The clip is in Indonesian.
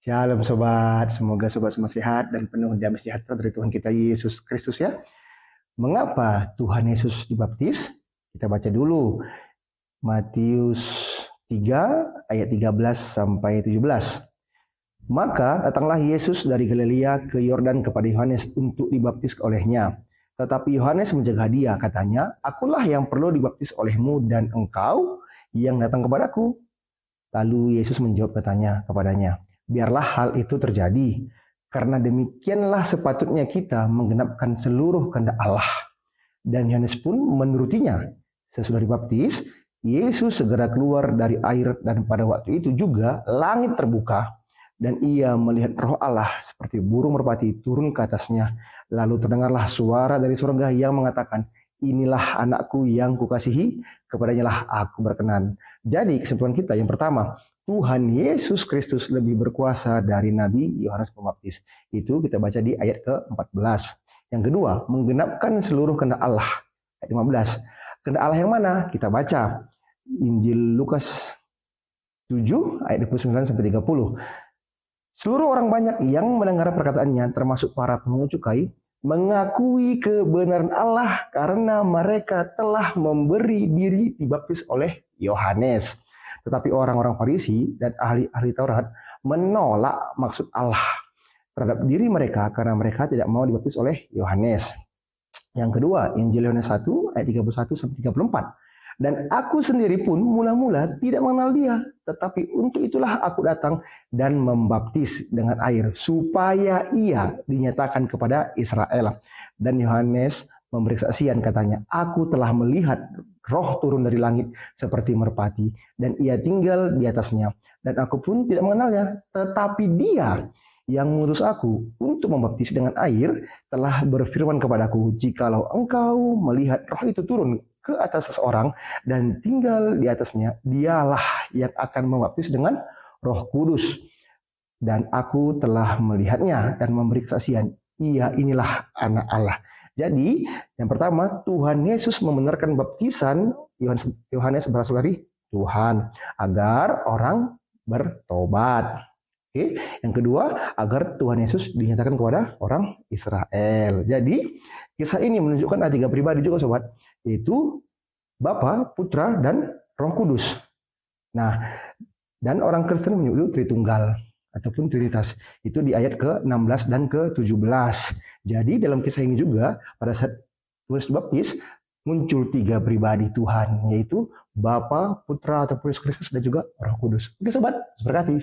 Shalom sobat, semoga sobat semua sehat dan penuh damai sejahtera dari Tuhan kita Yesus Kristus ya. Mengapa Tuhan Yesus dibaptis? Kita baca dulu Matius 3 ayat 13 sampai 17. Maka datanglah Yesus dari Galilea ke Yordan kepada Yohanes untuk dibaptis olehnya. Tetapi Yohanes menjaga dia, katanya, "Akulah yang perlu dibaptis olehmu dan engkau yang datang kepadaku." Lalu Yesus menjawab kepadanya, "Biarlah hal itu terjadi, karena demikianlah sepatutnya kita menggenapkan seluruh kehendak Allah." Dan Yohanes pun menurutinya. Sesudah dibaptis, Yesus segera keluar dari air, dan pada waktu itu juga langit terbuka, dan ia melihat Roh Allah seperti burung merpati turun ke atasnya. Lalu terdengarlah suara dari surga yang mengatakan, "Inilah anakku yang kukasihi, kepadanya lah aku berkenan." Jadi kesimpulan kita yang pertama, Tuhan Yesus Kristus lebih berkuasa dari Nabi Yohanes Pembaptis. Itu kita baca di ayat ke-14. Yang kedua, menggenapkan seluruh kehendak Allah. Ayat 15. Kehendak Allah yang mana? Kita baca Injil Lukas 7 ayat 29 sampai 30. Seluruh orang banyak yang mendengar perkataannya, termasuk para pemungut cukai, mengakui kebenaran Allah karena mereka telah memberi diri dibaptis oleh Yohanes. Tetapi orang-orang Farisi dan ahli-ahli Taurat menolak maksud Allah terhadap diri mereka karena mereka tidak mau dibaptis oleh Yohanes. Yang kedua, Injil Yohanes 1 ayat 31 sampai 34. "Dan aku sendiri pun mula-mula tidak mengenal dia, tetapi untuk itulah aku datang dan membaptis dengan air, supaya ia dinyatakan kepada Israel." Dan Yohanes memberi kesaksian, katanya, "Aku telah melihat Roh turun dari langit seperti merpati, dan ia tinggal di atasnya. Dan aku pun tidak mengenalnya, tetapi dia yang mengutus aku untuk membaptis dengan air telah berfirman kepadaku, jikalau engkau melihat Roh itu turun ke atas seseorang dan tinggal di atasnya, dialah yang akan membaptis dengan Roh Kudus. Dan aku telah melihatnya dan memberi kesaksian, inilah anak Allah." Jadi yang pertama, Tuhan Yesus membenarkan baptisan Yohanes berasal dari Tuhan agar orang bertobat. Oke. Yang kedua, agar Tuhan Yesus dinyatakan kepada orang Israel. Jadi kisah ini menunjukkan ada 3 pribadi juga sobat, yaitu Bapa, Putra, dan Roh Kudus. Nah, dan orang Kristen menyebut Tritunggal ataupun Trinitas. Itu di ayat ke-16 dan ke-17. Jadi dalam kisah ini juga pada saat Yohanes dibaptis muncul 3 pribadi Tuhan, yaitu Bapa, Putra ataupun Yesus Kristus dan juga Roh Kudus. Oke sobat, berkati.